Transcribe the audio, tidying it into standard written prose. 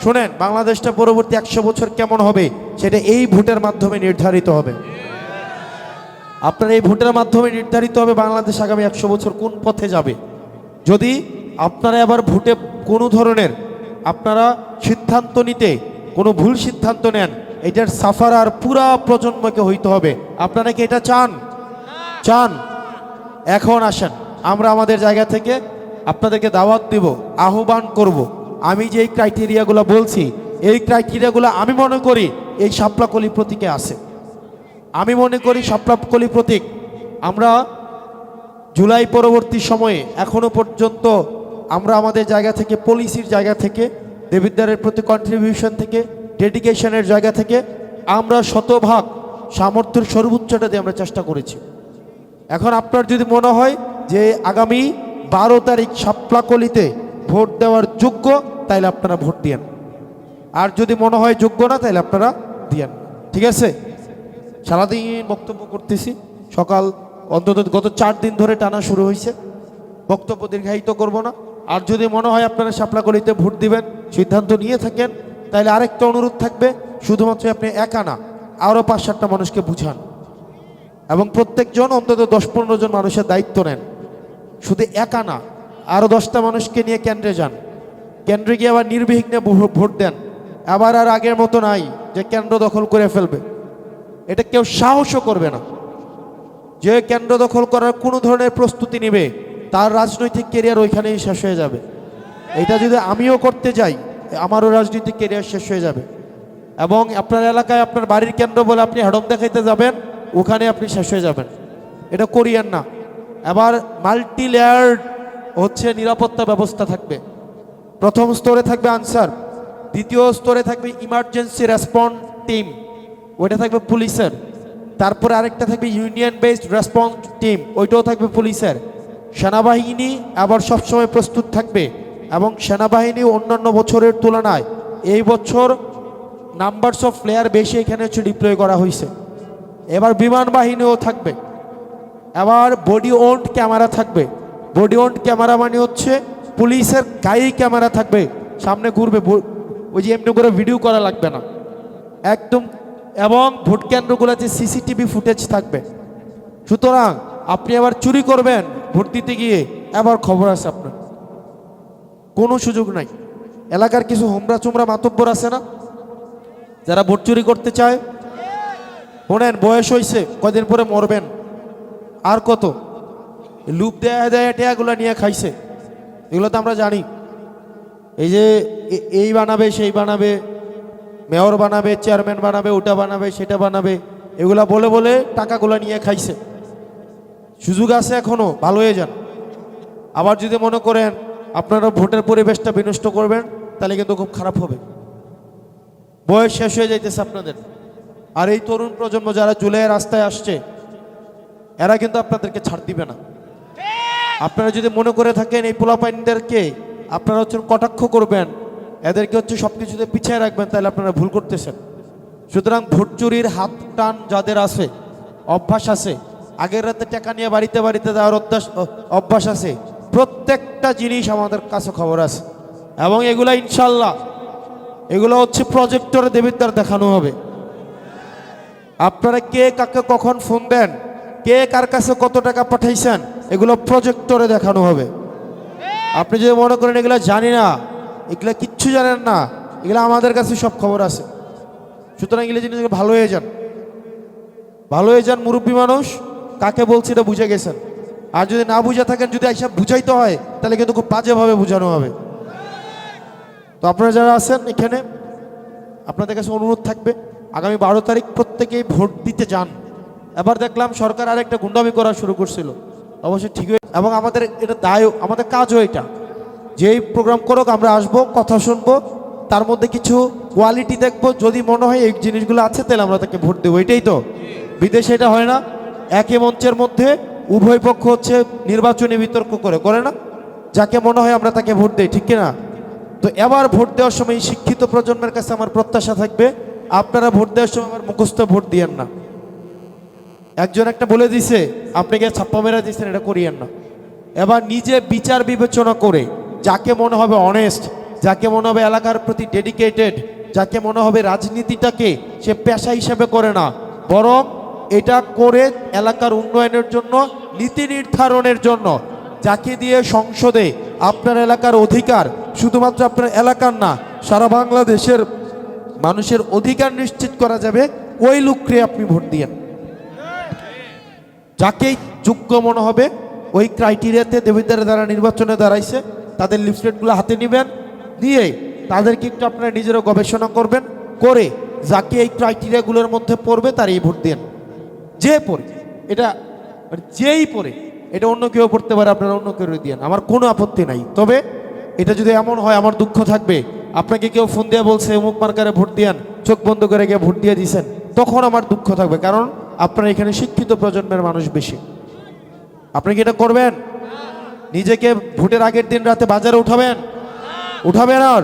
শুনেন, বাংলাদেশটা পরবর্তী 100 বছর কেমন হবে সেটা এই ভোটের মাধ্যমে নির্ধারিত হবে। আপনার এই ভোটের মাধ্যমে নির্ধারিত হবে বাংলাদেশ আগামী 100 বছর কোন পথে যাবে। যদি আপনারা এবার ভোটে কোনো ধরনের আপনারা সিদ্ধান্ত নিতে কোনো ভুল সিদ্ধান্ত নেন, এটার সাফার আর পুরা প্রজন্মকে হইতে হবে। আপনারা কি এটা চান? চান? এখন আসেন, আমরা আমাদের জায়গা থেকে আপনাদেরকে দাওয়াত দিব, আহ্বান করব। আমি যে ক্রাইটেরিয়াগুলো বলছি, এই ক্রাইটেরিয়াগুলো আমি মনে করি এই শাপলাকলি প্রতীকে আছে। আমি মনে করি শাপলাকলি প্রতীক আমরা জুলাই পরবর্তী সময়ে এখনো পর্যন্ত আমরা আমাদের জায়গা থেকে, পলিসির জায়গা থেকে, দেবিদ্বারের প্রতি কন্ট্রিবিউশন থেকে, ডেডিকেশনের জায়গা থেকে আমরা শতভাগ সামর্থ্যের সর্বোচ্চটা দিয়ে আমরা চেষ্টা করেছি। এখন আপনার যদি মনে হয় যে আগামী 12 তারিখ শাপলাকলিতে ভোট দেওয়ার যোগ্য, তাইলে আপনারা ভোট দিয়েন। আর যদি মনে হয় যোগ্য না, তাইলে আপনারা দিয়েন। ঠিক আছে? সারাদিন বক্তব্য করতেছি, সকাল অন্তত গত 4 দিন ধরে টানা শুরু হয়েছে, বক্তব্য দীর্ঘায়িত করব না। আর যদি মনে হয় আপনারা শাপলাকলিতে ভোট দিবেন, সিদ্ধান্ত নিয়ে থাকেন, তাহলে আরেকটা অনুরোধ থাকবে, শুধুমাত্র আপনি একা না, আরও 5-7টা মানুষকে বুঝান এবং প্রত্যেকজন অন্তত 10-15 জন মানুষের দায়িত্ব নেন। শুধু একা না, আরও 10টা মানুষকে নিয়ে কেন্দ্রে যান, কেন্দ্রে গিয়ে আবার নির্বিঘ্নে ভোট দেন। আবার আর আগের মতো নাই যে কেন্দ্র দখল করে ফেলবে, এটা কেউ সাহসও করবে না। যে কেন্দ্র দখল করার কোনো ধরনের প্রস্তুতি নেবে, তার রাজনৈতিক কেরিয়ার ওইখানেই শেষ হয়ে যাবে। এটা যদি আমিও করতে যাই, আমারও রাজনৈতিক কেরিয়ার শেষ হয়ে যাবে। এবং আপনার এলাকায় আপনার বাড়ির কেন্দ্র বলে আপনি হেডম দেখাইতে যাবেন, ওখানে আপনি শেষ হয়ে যাবেন। এটা করিয়েন না। এবার মাল্টি লেয়ার্ড হচ্ছে নিরাপত্তা ব্যবস্থা থাকবে। প্রথম স্তরে থাকবে আনসার, দ্বিতীয় স্তরে থাকবে ইমার্জেন্সি রেসপন্স টিম, ওইটা থাকবে পুলিশের। তারপরে আরেকটা থাকবে ইউনিয়ন বেসড রেসপন্স টিম, ওইটাও থাকবে পুলিশের। সেনাবাহিনী আবার সবসময় প্রস্তুত থাকবে এবং সেনাবাহিনী অন্যান্য বছরের তুলনায় এই বছর নাম্বারস অফ প্লেয়ার বেশি এখানে হচ্ছে ডিপ্লয় করা হয়েছে। এবার বিমান বাহিনীও থাকবে। এবার বডি ওন্ড ক্যামেরা থাকবে। বডি ওন্ড ক্যামেরা মানে হচ্ছে পুলিশের গায়ে ক্যামেরা থাকবে, সামনে ঘুরবে, ওই যে এমনি করে ভিডিও করা লাগবে না একদম। এবং ভোট কেন্দ্রগুলোতে সিসিটিভি ফুটেজ থাকবে। সুতরাং আপনি আবার চুরি করবেন ভোট দিতে গিয়ে, এবার খবর আছে আপনার, কোনো সুযোগ নাই। এলাকার কিছু হোমরা চোমরা মাতব্বর আছে না, যারা ভোট চুরি করতে চায়, শোনেন, বয়স হয়েছে, কদিন পরে মরবেন। আর কত লুপ দেয়া দেয় টেয়াগুলো নিয়ে খাইছে, এগুলো তো আমরা জানি। এই যে এই বানাবে, সেই বানাবে, মেয়র বানাবে, চেয়ারম্যান বানাবে, ওটা বানাবে, সেটা বানাবে, এগুলা বলে বলে টাকাগুলো নিয়ে খাইছে। সুযোগ আছে এখনো, ভালো হয়ে যান। আবার যদি মনে করেন আপনারা ভোটের পরিবেশটা বিনষ্ট করবেন, তাহলে কিন্তু খুব খারাপ হবে। বয়স শেষ হয়ে যাইতেছে আপনাদের। আর এই তরুণ প্রজন্ম যারা জুলাইয়ের রাস্তায় আসছে, এরা কিন্তু আপনাদেরকে ছাড় দিবে না। আপনারা যদি মনে করে থাকেন এই পোলাপাইনদেরকে আপনারা হচ্ছে কটাক্ষ করবেন, এদেরকে হচ্ছে সব কিছুতে পিছিয়ে রাখবেন, তাহলে আপনারা ভুল করতেছেন। সুতরাং ভোট চুরির হাত টান যাদের আছে, অভ্যাস আছে, আগের রাতে টাকা নিয়ে বাড়িতে বাড়িতে যাওয়ার অভ্যাস আছে, প্রত্যেকটা জিনিস আমাদের কাছে খবর আছে। এবং এগুলা ইনশাল্লাহ এগুলো হচ্ছে প্রজেক্টরে দেবিদ্বার দেখানো হবে। আপনারা কে কাকে কখন ফোন দেন, কে কার কাছে কত টাকা পাঠাইছেন, এগুলো প্রজেক্টরে দেখানো হবে। আপনি যদি মনে করেন এগুলো জানি না, এগুলো কিচ্ছু জানেন না, এগুলো আমাদের কাছে সব খবর আছে। সুতরাং এগুলো জিনিসগুলো ভালো হয়ে যান, ভালো হয়ে যান। মুরব্বী মানুষ, কাকে বলছি এটা বুঝে গেছেন। আর যদি না বুঝে থাকেন, যদি এইসব বুঝাইতে হয়, তাহলে কিন্তু খুব বাজেভাবে বুঝানো হবে। তো আপনারা যারা আছেন এখানে, আপনাদের কাছে অনুরোধ থাকবে, আগামী 12 তারিখ প্রত্যেকেই ভোট দিতে যান। এবার দেখলাম সরকার আরেকটা গুন্ডামি করা শুরু করছিল, অবশ্যই ঠিক হয়ে, এবং আমাদের এটা দায়, আমাদের কাজও এটা, যেই প্রোগ্রাম করুক আমরা আসবো, কথা শুনবো, তার মধ্যে কিছু কোয়ালিটি দেখবো, যদি মনে হয় এই জিনিসগুলো আছে, তাহলে আমরা তাকে ভোট দেবো। এটাই তো বিদেশে এটা হয় না, একই মঞ্চের মধ্যে উভয় পক্ষ হচ্ছে নির্বাচনী বিতর্ক করে না, যাকে মনে হয় আমরা তাকে ভোট দেই, ঠিক কিনা? তো এবার ভোট দেওয়ার সময় শিক্ষিত প্রজন্মের কাছে আমার প্রত্যাশা থাকবে, আপনারা ভোট দেওয়ার সময় আমার মুখস্থ ভোট দিয়েন না। একজন একটা বলে দিছে, আপনি গিয়ে ছাপ্পা মেরা দিচ্ছেন, এটা করিয়েন না। এবার নিজে বিচার বিবেচনা করে যাকে মনে হবে অনেস্ট, যাকে মনে হবে এলাকার প্রতি ডেডিকেটেড, যাকে মনে হবে রাজনীতিটাকে সে পেশা হিসেবে করে না, বরং এটা করে এলাকার উন্নয়নের জন্য, নীতি নির্ধারণের জন্য, যাকে দিয়ে সংসদে আপনার এলাকার অধিকার, শুধুমাত্র আপনার এলাকার না সারা বাংলাদেশের মানুষের অধিকার নিশ্চিত করা যাবে, ওই লোককে আপনি ভোট দিয়েন। যাকেই যোগ্য মনে হবে ওই ক্রাইটেরিয়াতে দেবিদ্বারের দ্বারা নির্বাচনে দাঁড়াইছে তাদের লিফলেটগুলো হাতে নেবেন, নিয়ে তাদেরকে একটু আপনারা নিজেরা গবেষণা করবেন, করে যাকে এই ক্রাইটেরিয়াগুলোর মধ্যে পড়বে তার এই ভোট দেন। যে পড়ে এটা মানে যেই পড়ে এটা অন্য কেউ পড়তে পারে, আপনারা অন্য কেউ দিয়েন, আমার কোনো আপত্তি নাই। তবে এটা যদি এমন হয়, আমার দুঃখ থাকবে আপনাকে কেউ ফোন দিয়ে বলছে অমুক মার্কারে ভোট দিয়ান, চোখ বন্ধ করে গিয়ে ভোট দিয়ে দিয়েছেন, তখন আমার দুঃখ থাকবে, কারণ আপনারা এখানে শিক্ষিত প্রজন্মের মানুষ বেশি। আপনি কি এটা করবেন? নিজেকে ভোটের আগের দিন রাতে বাজারে উঠাবেন? উঠাবেন আর